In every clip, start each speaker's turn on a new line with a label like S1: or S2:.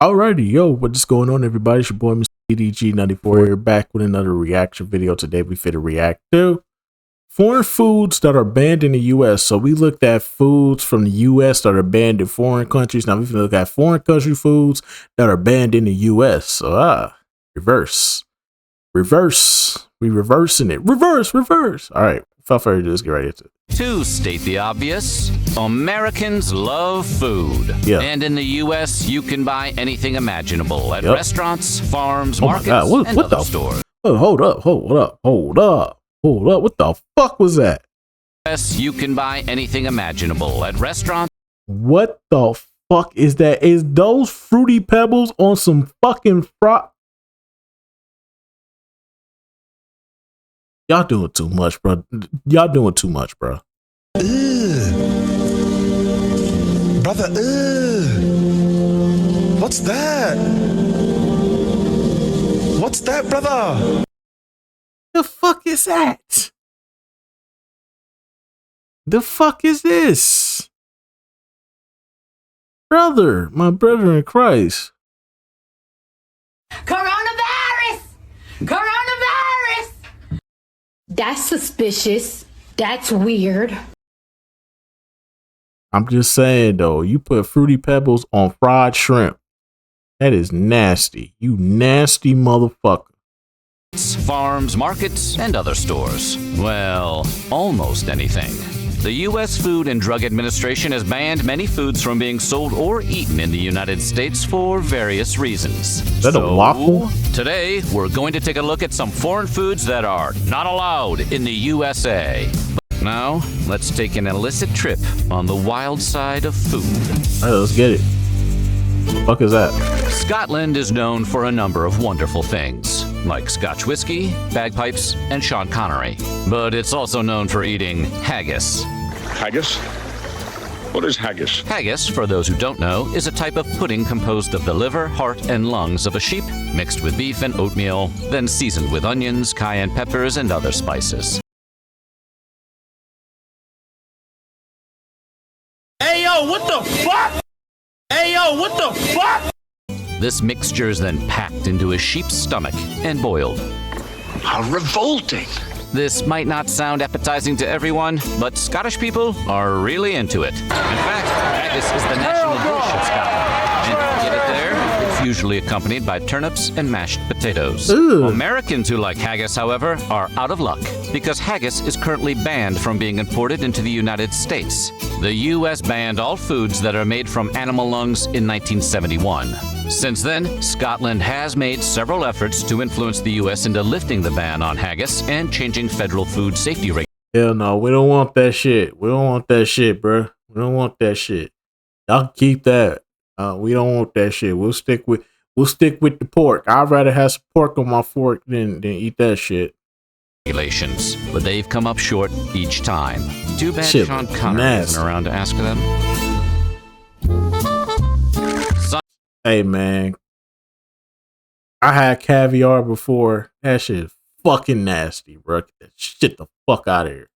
S1: Alrighty, yo, what's going on, everybody? It's your boy, Mr. DDG94 here, back with another reaction video. Today, we fit to react to foreign foods that are banned in the U.S. So we looked at foods from the U.S. that are banned in foreign countries. Now we look at foreign country foods that are banned in the U.S. So, reverse. We reversing it. Reverse. All right, without further ado, let's get right into it.
S2: To state the obvious, Americans love food.
S1: Yeah.
S2: And in the U.S., you can buy anything imaginable at restaurants, farms,
S1: Oh my
S2: markets,
S1: God,
S2: and
S1: what
S2: other
S1: the
S2: stores.
S1: Oh, hold up. What the fuck was that?
S2: Yes, you can buy anything imaginable at restaurants.
S1: What the fuck is that? Is those Fruity Pebbles on some fucking fry? Y'all doing too much, bro. Y'all doing too much, bro.
S3: Brother, what's that? What's that, brother?
S1: The fuck is that? The fuck is this? Brother, my brother in Christ.
S4: Coronavirus! Coronavirus! That's suspicious. That's weird.
S1: I'm just saying, though, you put Fruity Pebbles on fried shrimp. That is nasty. You nasty motherfucker.
S2: Farms, markets, and other stores. Well, almost anything. The U.S. Food and Drug Administration has banned many foods from being sold or eaten in the United States for various reasons.
S1: Is that a waffle?
S2: Today, we're going to take a look at some foreign foods that are not allowed in the USA. Now, let's take an illicit trip on the wild side of food.
S1: All right, let's get it. What the fuck is that?
S2: Scotland is known for a number of wonderful things, like Scotch whiskey, bagpipes, and Sean Connery. But it's also known for eating haggis.
S5: Haggis? What is haggis?
S2: Haggis, for those who don't know, is a type of pudding composed of the liver, heart, and lungs of a sheep, mixed with beef and oatmeal, then seasoned with onions, cayenne peppers, and other spices.
S6: Hey yo, what the fuck? Hey yo, what the fuck?
S2: This mixture is then packed into a sheep's stomach and boiled.
S5: How revolting!
S2: This might not sound appetizing to everyone, but Scottish people are really into it. In fact, haggis is the national dish of Scotland. And to get it there, it's usually accompanied by turnips and mashed potatoes.
S1: Ooh.
S2: Americans who like haggis, however, are out of luck because haggis is currently banned from being imported into the United States. The U.S. banned all foods that are made from animal lungs in 1971. Since then, Scotland has made several efforts to influence the U.S. into lifting the ban on haggis and changing federal food safety regulations.
S1: Hell no, we don't want that shit. We don't want that shit, bro. We don't want that shit. Y'all can keep that. We don't want that shit. We'll stick with the pork. I'd rather have some pork on my fork than eat that shit.
S2: But they've come up short each time. Too bad
S1: Shit,
S2: Sean Connery
S1: nasty.
S2: isn't around to ask them.
S1: Hey man, I had caviar before. That shit is fucking nasty, bro. Get that shit the fuck out of here.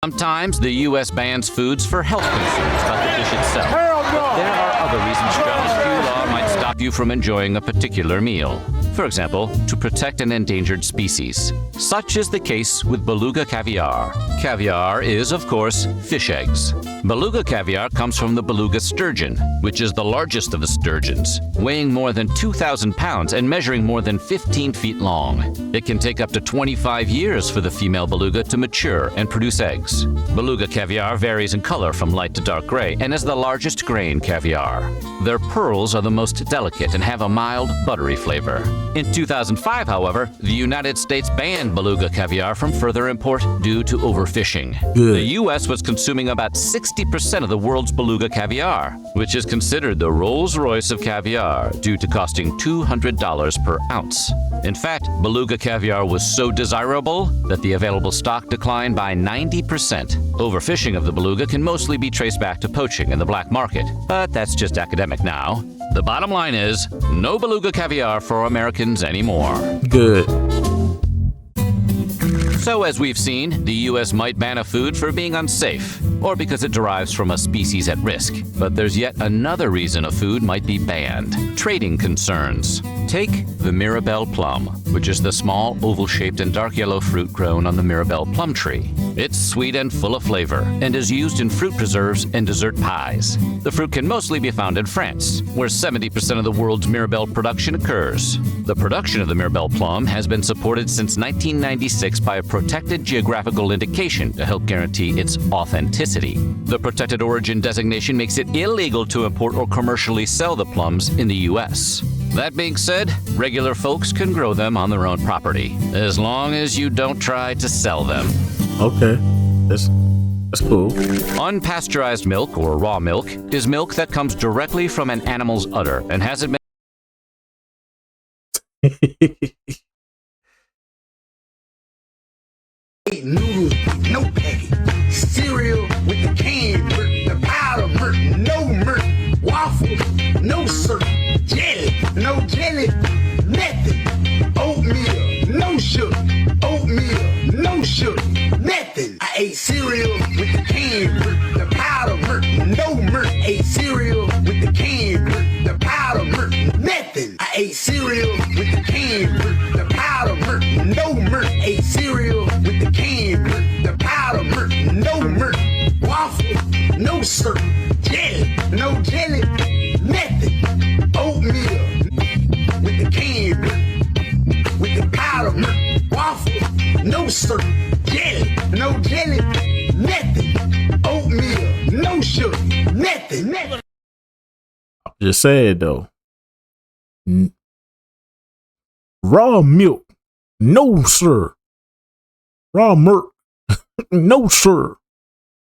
S2: Sometimes the U.S. bans foods for health concerns about the dish itself. But there are other reasons John's Q law might stop you from enjoying a particular meal. For example, to protect an endangered species. Such is the case with beluga caviar. Caviar is, of course, fish eggs. Beluga caviar comes from the beluga sturgeon, which is the largest of the sturgeons, weighing more than 2,000 pounds and measuring more than 15 feet long. It can take up to 25 years for the female beluga to mature and produce eggs. Beluga caviar varies in color from light to dark gray and is the largest grain caviar. Their pearls are the most delicate and have a mild, buttery flavor. In 2005, however, the United States banned beluga caviar from further import due to overfishing.
S1: Good.
S2: The U.S. was consuming about 60% of the world's beluga caviar, which is considered the Rolls-Royce of caviar due to costing $200 per ounce. In fact, beluga caviar was so desirable that the available stock declined by 90%. Overfishing of the beluga can mostly be traced back to poaching in the black market, but that's just academic now. The bottom line is, no beluga caviar for Americans anymore.
S1: Good.
S2: So as we've seen, the U.S. might ban a food for being unsafe. or because it derives from a species at risk. But there's yet another reason a food might be banned: trading concerns. Take the Mirabelle plum, which is the small, oval-shaped and dark yellow fruit grown on the Mirabelle plum tree. It's sweet and full of flavor, and is used in fruit preserves and dessert pies. The fruit can mostly be found in France, where 70% of the world's Mirabelle production occurs. The production of the Mirabelle plum has been supported since 1996 by a protected geographical indication to help guarantee its authenticity. The protected origin designation makes it illegal to import or commercially sell the plums in the U.S. That being said, regular folks can grow them on their own property, as long as you don't try to sell them.
S1: Okay, that's cool.
S2: Unpasteurized milk, or raw milk, is milk that comes directly from an animal's udder and hasn't been
S7: noodles, no packet. Cereal with the canned milk, the powder milk, no milk. Waffles, no syrup. Jelly, no jelly. Nothing. Oatmeal, no sugar. Oatmeal, no sugar. Nothing. I ate cereal with the canned milk, the powder milk, no milk. Ate cereal with the canned milk, the powder milk. Nothing. I ate cereal with the canned milk, the powder milk, no milk. Ate cereal with the canned milk, the powder milk, no milk. Waffle, no syrup. Jelly, no jelly. Nothing. Oatmeal with the canned milk, with the powder milk. Waffle, no syrup. Jelly, no jelly. Nothing. Oatmeal, no sugar. Nothing.
S1: Just said though. Raw milk, no sir. Raw milk, no sir.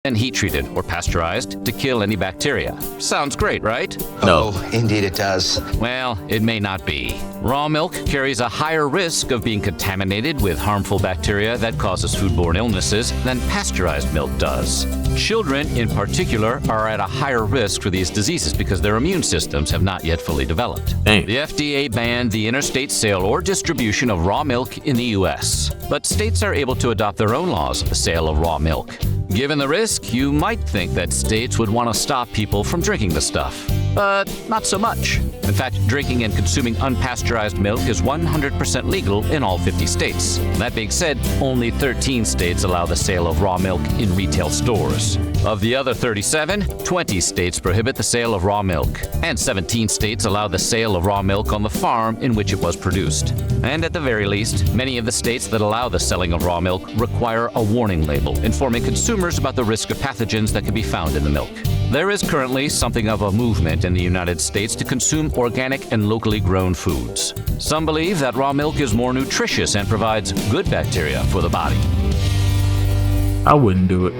S2: and heat treated or pasteurized to kill any bacteria. Sounds great, right?
S1: No.
S3: Oh, indeed it does.
S2: Well, it may not be. Raw milk carries a higher risk of being contaminated with harmful bacteria that causes foodborne illnesses than pasteurized milk does. Children, in particular, are at a higher risk for these diseases because their immune systems have not yet fully developed.
S1: Dang.
S2: The FDA banned the interstate sale or distribution of raw milk in the U.S., but states are able to adopt their own laws of the sale of raw milk. Given the risk, you might think that states would want to stop people from drinking the stuff. But not so much. In fact, drinking and consuming unpasteurized milk is 100% legal in all 50 states. That being said, only 13 states allow the sale of raw milk in retail stores. Of the other 37, 20 states prohibit the sale of raw milk, and 17 states allow the sale of raw milk on the farm in which it was produced. And at the very least, many of the states that allow the selling of raw milk require a warning label informing consumers about the risk of pathogens that can be found in the milk. There is currently something of a movement in the United States to consume organic and locally grown foods. Some believe that raw milk is more nutritious and provides good bacteria for the body.
S1: I wouldn't do it.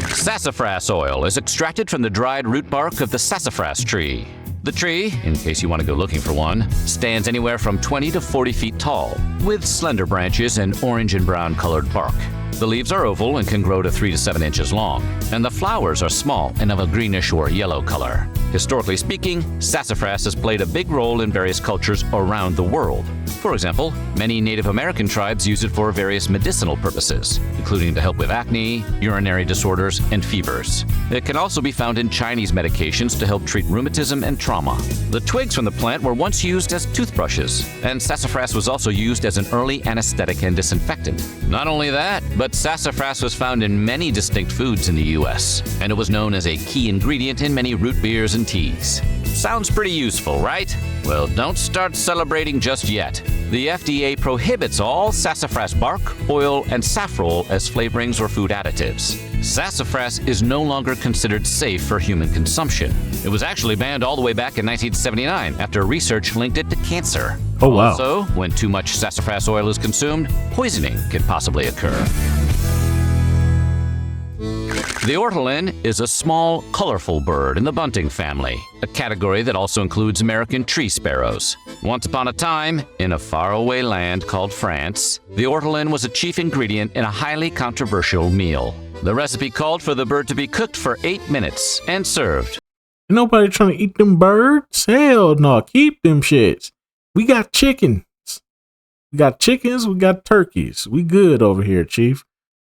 S2: Sassafras oil is extracted from the dried root bark of the sassafras tree. The tree, in case you want to go looking for one, stands anywhere from 20 to 40 feet tall, with slender branches and orange and brown colored bark. The leaves are oval and can grow to 3 to 7 inches long, and the flowers are small and of a greenish or yellow color. Historically speaking, sassafras has played a big role in various cultures around the world. For example, many Native American tribes use it for various medicinal purposes, including to help with acne, urinary disorders, and fevers. It can also be found in Chinese medications to help treat rheumatism and trauma. The twigs from the plant were once used as toothbrushes, and sassafras was also used as an early anesthetic and disinfectant. Not only that, but sassafras was found in many distinct foods in the U.S., and it was known as a key ingredient in many root beers and teas. Sounds pretty useful, right? Well, don't start celebrating just yet. The FDA prohibits all sassafras bark, oil, and saffrole as flavorings or food additives. Sassafras is no longer considered safe for human consumption. It was actually banned all the way back in 1979 after research linked it to cancer.
S1: Oh, wow.
S2: Also, when too much sassafras oil is consumed, poisoning can possibly occur. The ortolan is a small, colorful bird in the bunting family, a category that also includes American tree sparrows. Once upon a time, in a faraway land called France, the ortolan was a chief ingredient in a highly controversial meal. The recipe called for the bird to be cooked for 8 minutes and served.
S1: Nobody trying to eat them birds? Hell no, keep them shits. We got chickens. We got chickens, we got turkeys. We good over here, Chief.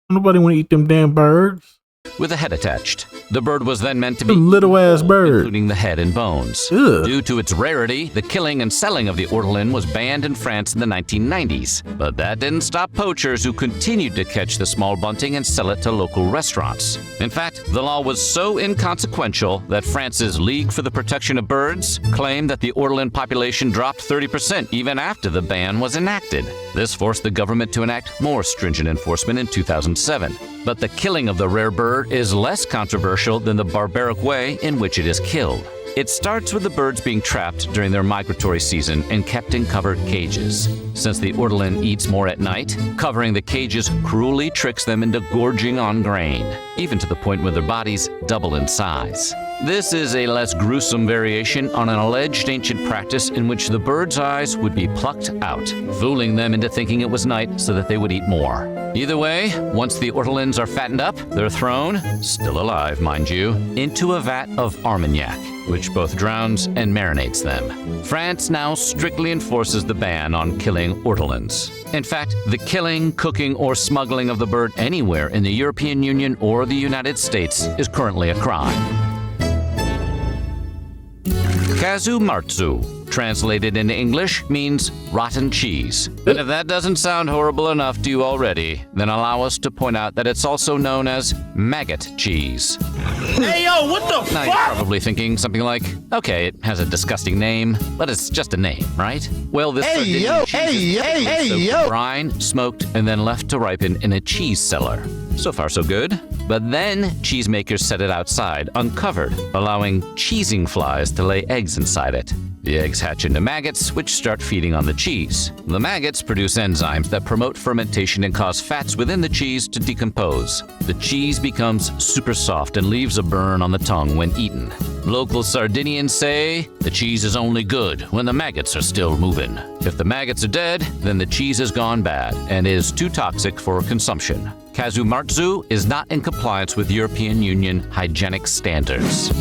S1: Nobody want to eat them damn birds.
S2: with a head attached. The bird was then meant to
S1: A
S2: be
S1: little ass bird.
S2: including the head and bones.
S1: Ugh.
S2: Due to its rarity, the killing and selling of the ortolan was banned in France in the 1990s. But that didn't stop poachers who continued to catch the small bunting and sell it to local restaurants. In fact, the law was so inconsequential that France's League for the Protection of Birds claimed that the ortolan population dropped 30% even after the ban was enacted. This forced the government to enact more stringent enforcement in 2007. But the killing of the rare bird is less controversial than the barbaric way in which it is killed. It starts with the birds being trapped during their migratory season and kept in covered cages. Since the ortolan eats more at night, covering the cages cruelly tricks them into gorging on grain, even to the point where their bodies double in size. This is a less gruesome variation on an alleged ancient practice in which the bird's eyes would be plucked out, fooling them into thinking it was night so that they would eat more. Either way, once the ortolans are fattened up, they're thrown, still alive mind you, into a vat of Armagnac, which both drowns and marinates them. France now strictly enforces the ban on killing ortolans. In fact, the killing, cooking, or smuggling of the bird anywhere in the European Union or the United States is currently a crime. Kazumarzu, translated into English, means rotten cheese. And if that doesn't sound horrible enough to you already, then allow us to point out that it's also known as maggot cheese.
S6: Hey, yo, what the
S2: Now you're
S6: fuck?
S2: probably thinking something like, okay, it has a disgusting name, but it's just a name, right? Well, this Sardinian cheese is soaked in brine, smoked, and then left to ripen in a cheese cellar. So far, so good. But then cheesemakers set it outside, uncovered, allowing cheesing flies to lay eggs inside it. The eggs hatch into maggots, which start feeding on the cheese. The maggots produce enzymes that promote fermentation and cause fats within the cheese to decompose. The cheese becomes super soft and leaves a burn on the tongue when eaten. Local Sardinians say the cheese is only good when the maggots are still moving. If the maggots are dead, then the cheese has gone bad and is too toxic for consumption. Kazumarzu is not in compliance with European Union hygienic standards.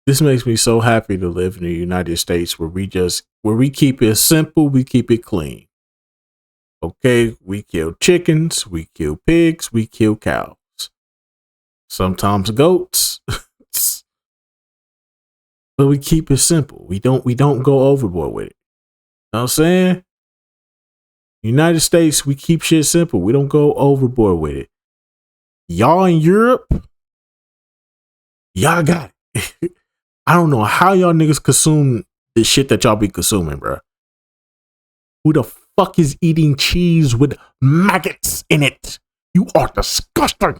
S1: This makes me so happy to live in the United States where we keep it simple, we keep it clean. Okay, we kill chickens, we kill pigs, we kill cows. Sometimes goats. But we keep it simple. We don't go overboard with it. You know what I'm saying? United States, we keep shit simple. We don't go overboard with it. Y'all in Europe, y'all got it. I don't know how y'all niggas consume the shit that y'all be consuming, bro. Who the fuck is eating cheese with maggots in it? You are disgusting.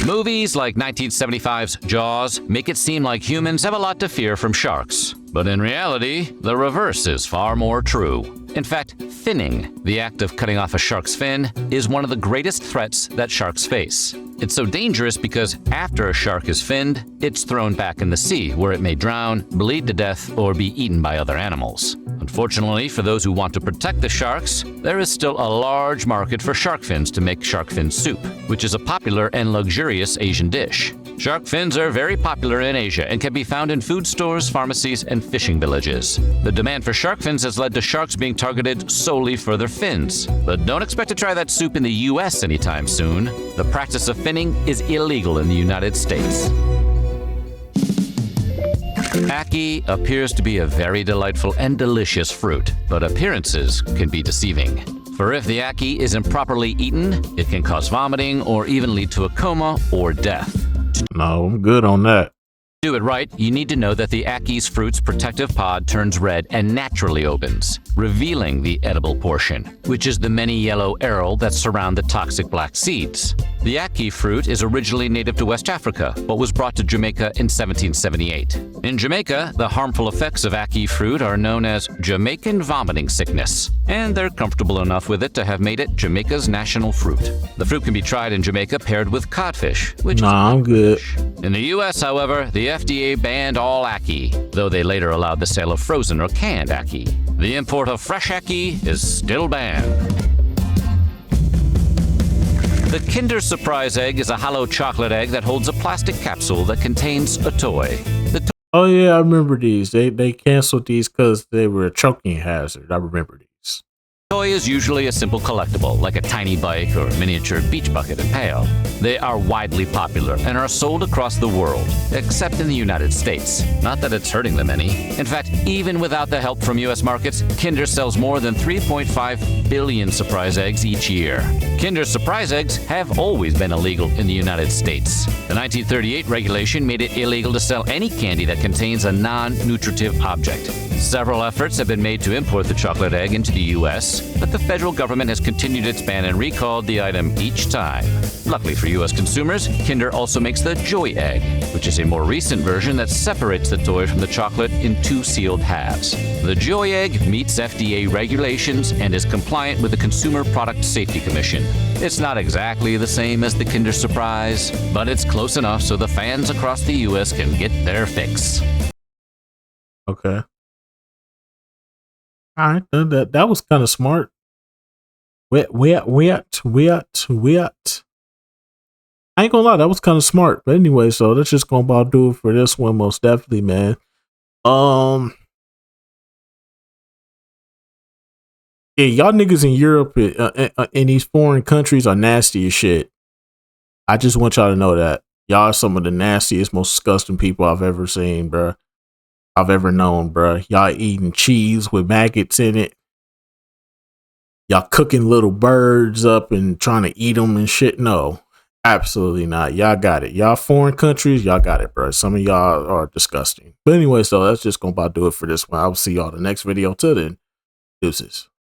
S2: Movies like 1975's Jaws make it seem like humans have a lot to fear from sharks. But in reality, the reverse is far more true. In fact, finning, the act of cutting off a shark's fin, is one of the greatest threats that sharks face. It's so dangerous because after a shark is finned, it's thrown back in the sea where it may drown, bleed to death, or be eaten by other animals. Unfortunately, for those who want to protect the sharks, there is still a large market for shark fins to make shark fin soup, which is a popular and luxurious Asian dish. Shark fins are very popular in Asia and can be found in food stores, pharmacies, and fishing villages. The demand for shark fins has led to sharks being targeted solely for their fins. But don't expect to try that soup in the US anytime soon. The practice of finning is illegal in the United States. Ackee appears to be a very delightful and delicious fruit, but appearances can be deceiving. For if the ackee is improperly eaten, it can cause vomiting or even lead to a coma or death.
S1: No, I'm good on that.
S2: To do it right, you need to know that the Ackee's fruit's protective pod turns red and naturally opens, revealing the edible portion, which is the many yellow aril that surround the toxic black seeds. The Ackee fruit is originally native to West Africa, but was brought to Jamaica in 1778. In Jamaica, the harmful effects of Ackee fruit are known as Jamaican vomiting sickness, and they're comfortable enough with it to have made it Jamaica's national fruit. The fruit can be tried in Jamaica paired with codfish, which
S1: I'm good.
S2: In the U.S., however, the FDA banned all ackee, though they later allowed the sale of frozen or canned ackee. The import of fresh ackee is still banned. The Kinder Surprise egg is a hollow chocolate egg that holds a plastic capsule that contains a toy.
S1: Oh yeah, I remember these. They canceled these because they were a choking hazard. I remember these.
S2: Toy is usually a simple collectible, like a tiny bike or miniature beach bucket and pail. They are widely popular and are sold across the world, except in the United States. Not that it's hurting them any. In fact, even without the help from U.S. markets, Kinder sells more than 3.5 billion surprise eggs each year. Kinder's surprise eggs have always been illegal in the United States. The 1938 regulation made it illegal to sell any candy that contains a non-nutritive object. Several efforts have been made to import the chocolate egg into the U.S., but the federal government has continued its ban and recalled the item each time. Luckily for U.S. consumers, Kinder also makes the Joy Egg, which is a more recent version that separates the toy from the chocolate in 2 sealed halves. The Joy Egg meets FDA regulations and is compliant with the Consumer Product Safety Commission. It's not exactly the same as the Kinder Surprise, but it's close enough so the fans across the U.S. can get their fix.
S1: Okay. All right, that was kind of smart. Wet. I ain't gonna lie, that was kind of smart. But anyway, so that's just gonna about do it for this one, most definitely, man. Yeah, y'all niggas in Europe, in these foreign countries, are nasty as shit. I just want y'all to know that y'all are some of the nastiest, most disgusting people I've ever seen, bruh. I've ever known, bruh. Y'all eating cheese with maggots in it. Y'all cooking little birds up and trying to eat them and shit. No, absolutely not. Y'all got it. Y'all foreign countries, y'all got it, bruh. Some of y'all are disgusting. But anyway, so that's just gonna about do it for this one. I'll see y'all in the next video. Till then, deuces.